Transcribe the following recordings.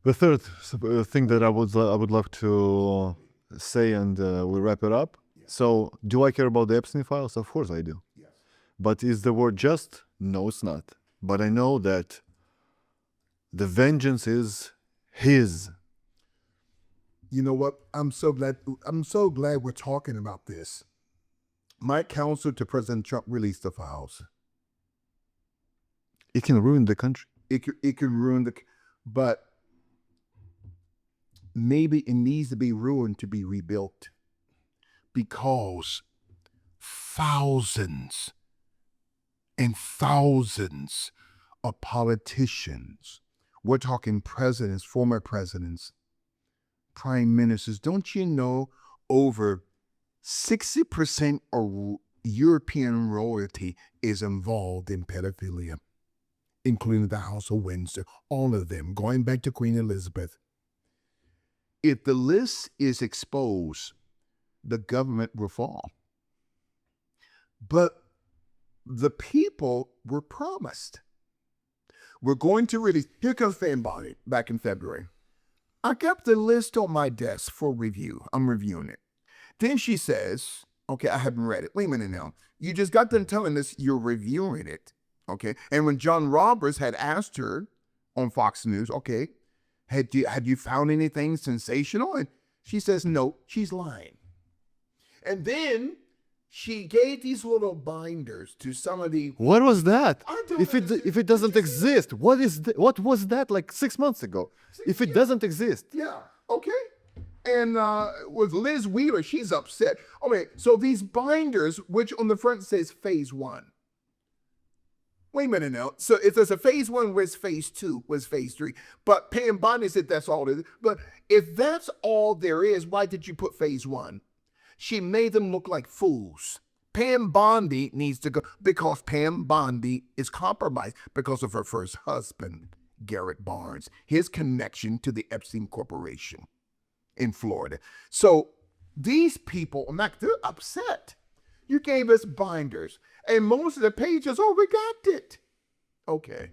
The third thing that I would love to say, and we'll wrap it up. So, do I care about the Epstein files? Of course I do. Yes. But is the word just? No, it's not. But I know that the vengeance is his. You know what? I'm so glad we're talking about this. My counsel to President Trump released the files. It can ruin the country. It could ruin but maybe it needs to be ruined to be rebuilt, because thousands and thousands of politicians, we're talking presidents, former presidents, prime ministers, don't you know over 60% of European royalty is involved in pedophilia, including the House of Windsor, all of them, going back to Queen Elizabeth. If the list is exposed, the government will fall. But the people were promised, we're going to release. Here comes Bondy back in February. I kept the list on my desk for review. I'm reviewing it. Then she says, okay, I haven't read it. Wait a minute now. You just got done telling us you're reviewing it. Okay. And when John Roberts had asked her on Fox News, okay, had you found anything sensational? And she says, no, she's lying. And then she gave these little binders to some of the. What was that? If If it doesn't exist, what was that like 6 months ago? If it doesn't exist. Yeah, okay. And with Liz Wheeler, she's upset. Okay, so these binders, which on the front says phase 1. Wait a minute now. So if there's a phase 1, where's phase 2? Where's phase 3? But Pam Bondy said that's all it is. But if that's all there is, why did you put phase 1? She made them look like fools. Pam Bondy needs to go, because Pam Bondy is compromised because of her first husband, Garrett Barnes, his connection to the Epstein Corporation in Florida. So these people, they're upset. You gave us binders, and most of the pages, we got it. Okay.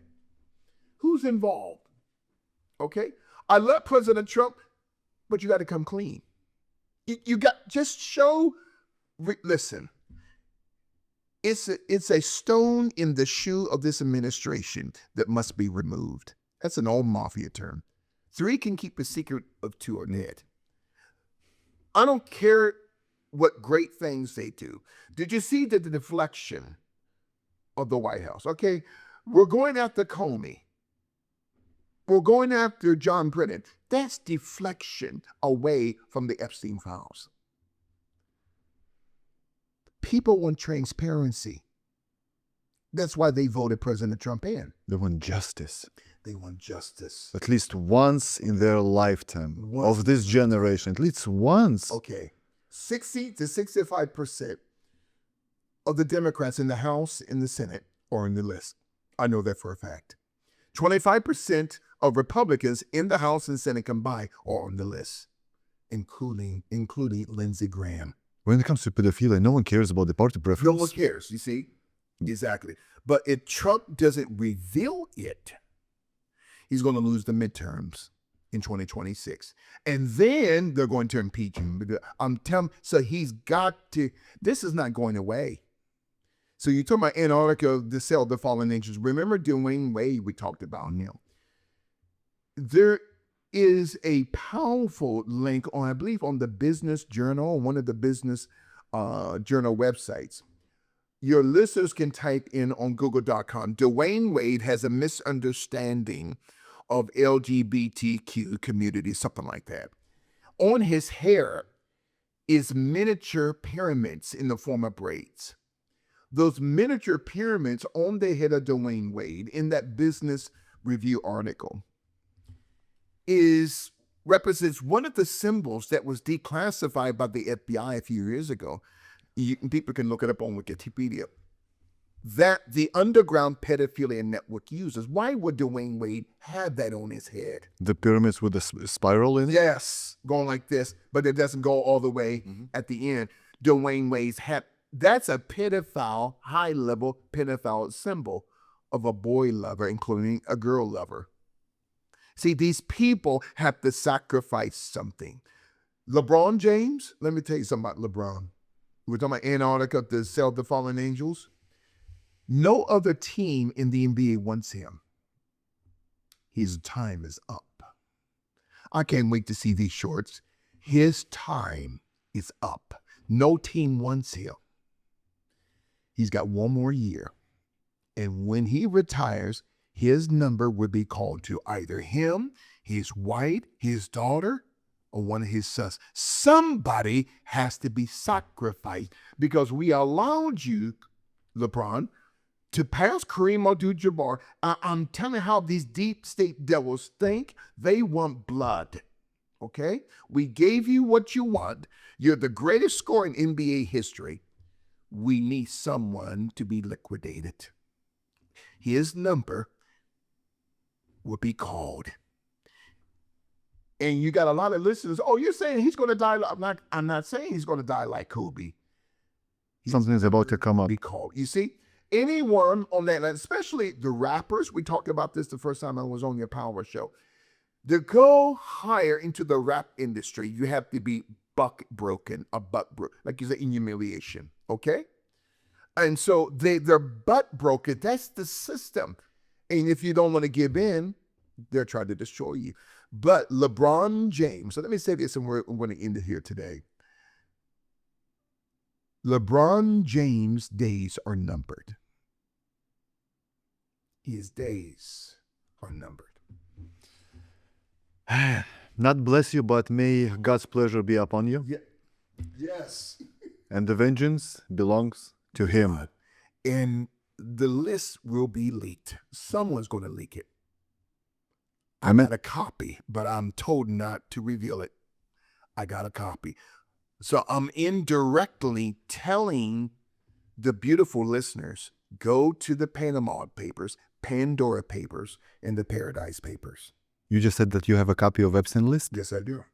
Who's involved? Okay. I love President Trump, but you got to come clean. You got, just show, listen, it's a stone in the shoe of this administration that must be removed. That's an old mafia term. 3 can keep a secret of 2 are dead. I don't care what great things they do. Did you see the deflection of the White House? Okay, we're going after Comey. We're going after John Brennan. That's deflection away from the Epstein files. People want transparency. That's why they voted President Trump in. They want justice. They want justice. At least once in their lifetime of this generation. At least once. Okay. 60 to 65% of the Democrats in the House, in the Senate, are on the list. I know that for a fact. 25% of Republicans in the House and Senate combined are on the list, including Lindsey Graham. When it comes to pedophilia, no one cares about the party preference. No one cares, you see? Exactly. But if Trump doesn't reveal it, he's going to lose the midterms in 2026. And then they're going to impeach him. I'm telling, so he's got to, this is not going away. So you talk about Antarctica, the cell, the fallen angels. Remember Dwayne Wade we talked about him. There is a powerful link on, I believe, on the Business Journal, one of the Business Journal websites. Your listeners can type in on google.com, Dwayne Wade has a misunderstanding of LGBTQ community, something like that. On his hair is miniature pyramids in the form of braids. Those miniature pyramids on the head of Dwayne Wade in that Business Review article represents one of the symbols that was declassified by the FBI a few years ago. People can look it up on Wikipedia. That the underground pedophilia network uses. Why would Dwayne Wade have that on his head? The pyramids with the spiral in it? Yes, going like this, but it doesn't go all the way at the end. Dwayne Wade's hat, that's a pedophile, high-level pedophile symbol of a boy lover, including a girl lover. See, these people have to sacrifice something. LeBron James, let me tell you something about LeBron. We're talking about Antarctica to sell the fallen angels. No other team in the NBA wants him. His time is up. I can't wait to see these shorts. His time is up. No team wants him. He's got one more year. And when he retires, his number will be called to either him, his wife, his daughter, or one of his sons. Somebody has to be sacrificed because we allowed you, LeBron, to pass Kareem Abdul-Jabbar. I'm telling you how these deep state devils think. They want blood. Okay? We gave you what you want. You're the greatest scorer in NBA history. We need someone to be liquidated. His number will be called. And you got a lot of listeners. Oh, you're saying he's going to die? I'm not saying he's going to die like Kobe. Something's about to come up. Be called. You see, anyone on that, especially the rappers. We talked about this the first time I was on your power show. To go higher into the rap industry, you have to be butt broken, like you say, in humiliation. Okay, and so they're butt broken. That's the system. And if you don't want to give in, they're trying to destroy you. But LeBron James, so let me say this, and we're going to end it here today. LeBron James' days are numbered. His days are numbered. Not bless you, but may God's pleasure be upon you. Yeah. Yes. And the vengeance belongs to him. And the list will be leaked. Someone's going to leak it. I got a copy, but I'm told not to reveal it. I got a copy. So I'm indirectly telling the beautiful listeners, go to the Panama Papers, Pandora Papers, and the Paradise Papers. You just said that you have a copy of Epstein list? Yes, I do.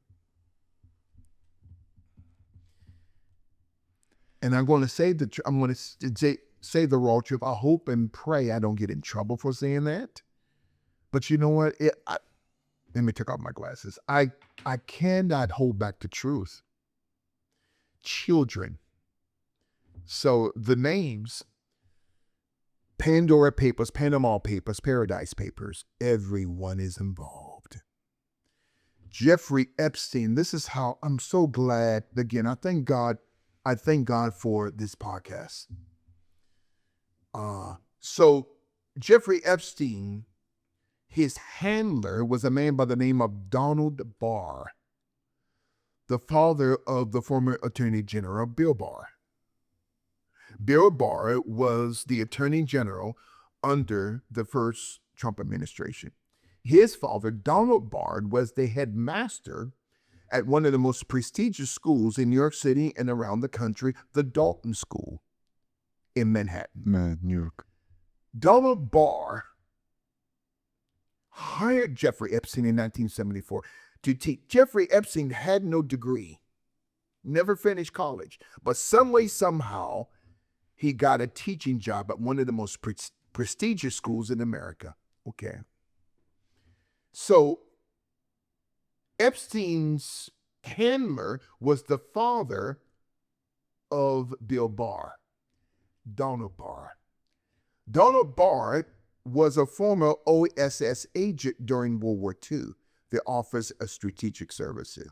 And I'm going to say I'm going to say the raw truth. I hope and pray I don't get in trouble for saying that. But you know what? Let me take off my glasses. I cannot hold back the truth. Children. So the names, Pandora Papers, Panama Papers, Paradise Papers, everyone is involved. Jeffrey Epstein, this is how I'm so glad. Again, I thank God for this podcast. So Jeffrey Epstein, his handler was a man by the name of Donald Barr, the father of the former Attorney General Bill Barr. Bill Barr was the Attorney General under the first Trump administration. His father, Donald Barr, was the headmaster at one of the most prestigious schools in New York City and around the country, the Dalton School in Manhattan. New York. Donald Barr hired Jeffrey Epstein in 1974 to teach. Jeffrey Epstein had no degree, never finished college, but some way, somehow, he got a teaching job at one of the most prestigious schools in America. Okay. So Epstein's handler was the father of Bill Barr, Donald Barr. Donald Barr was a former OSS agent during World War II, the Office of Strategic Services.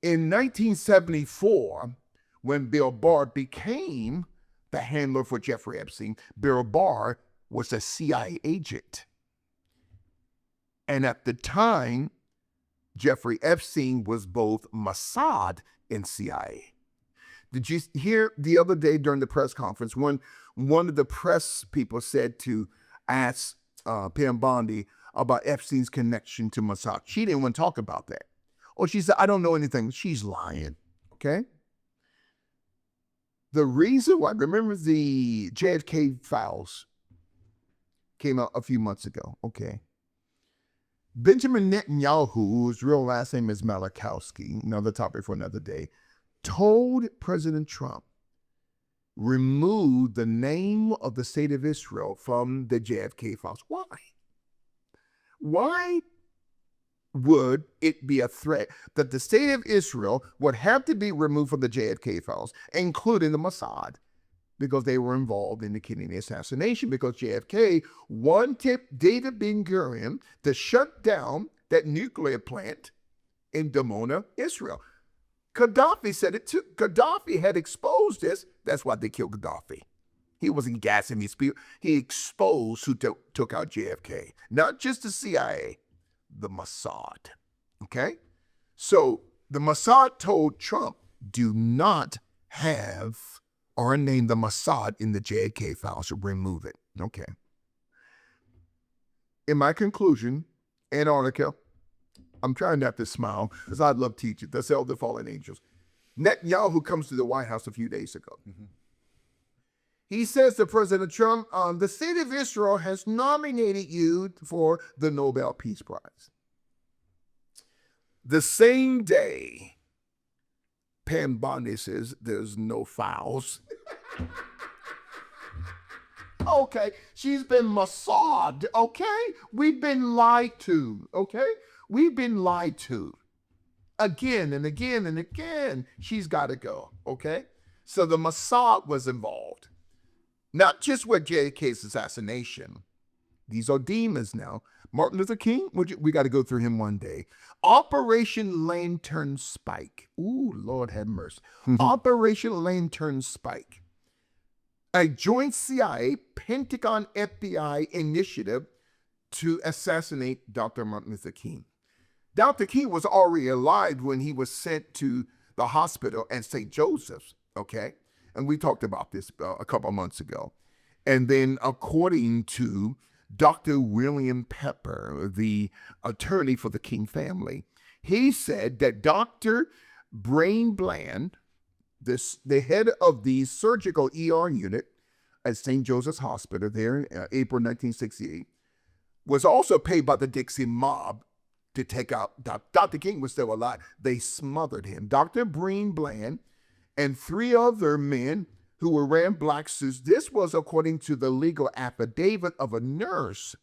In 1974, when Bill Barr became the handler for Jeffrey Epstein, Bill Barr was a CIA agent. And at the time, Jeffrey Epstein was both Mossad and CIA. Did you hear the other day during the press conference when one of the press people said to ask Pam Bondy about Epstein's connection to Mossad? She didn't want to talk about that. Or she said, I don't know anything. She's lying, okay? The reason why, remember the JFK files came out a few months ago, okay? Benjamin Netanyahu, whose real last name is Malachowski, another topic for another day, told President Trump, remove the name of the state of Israel from the JFK files. Why? Why would it be a threat that the state of Israel would have to be removed from the JFK files, including the Mossad, because they were involved in the Kennedy assassination, because JFK wanted David Ben-Gurion to shut down that nuclear plant in Dimona, Israel. Gaddafi said it too. Gaddafi had exposed this. That's why they killed Gaddafi. He wasn't gassing these people. He exposed who took out JFK. Not just the CIA, the Mossad. Okay? So the Mossad told Trump, do not have or name the Mossad in the JFK files, remove it. Okay. In my conclusion, Antarctica, I'm trying not to smile because I love teaching. That's all the fallen angels. Netanyahu comes to the White House a few days ago. He says to President Trump, the state of Israel has nominated you for the Nobel Peace Prize. The same day, Pam Bondy says there's no files. Okay, she's been Mossad, okay? We've been lied to, okay? We've been lied to. Again and again and again, she's got to go, okay? So the Mossad was involved. Not just with JFK's assassination. These are demons now. Martin Luther King, we got to go through him one day. Operation Lantern Spike. Ooh, Lord have mercy. Operation Lantern Spike. A joint CIA, Pentagon, FBI initiative to assassinate Dr. Martin Luther King. Dr. King was already alive when he was sent to the hospital at St. Joseph's, okay? And we talked about this a couple of months ago. And then according to Dr. William Pepper, the attorney for the King family, he said that Dr. Brain Bland, the head of the surgical ER unit at St. Joseph's Hospital there in April 1968, was also paid by the Dixie mob to take out Dr. King was still alive. They smothered him. Dr. Brain Bland and 3 other men who were wearing black suits. This was according to the legal affidavit of a nurse.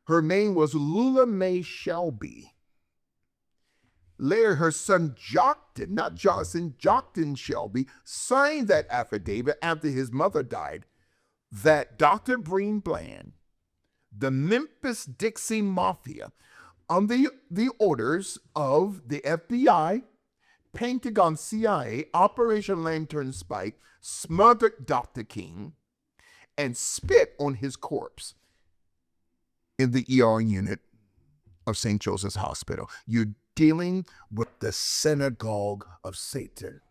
Her name was Lula Mae Shelby. Later, her son Jockton, not Johnson, Jockton Shelby, signed that affidavit after his mother died that Dr. Brain Bland, the Memphis Dixie Mafia, on the orders of the FBI, Pentagon, CIA, Operation Lantern Spike, smothered Dr. King and spit on his corpse in the ER unit of St. Joseph's Hospital. You're dealing with the synagogue of Satan.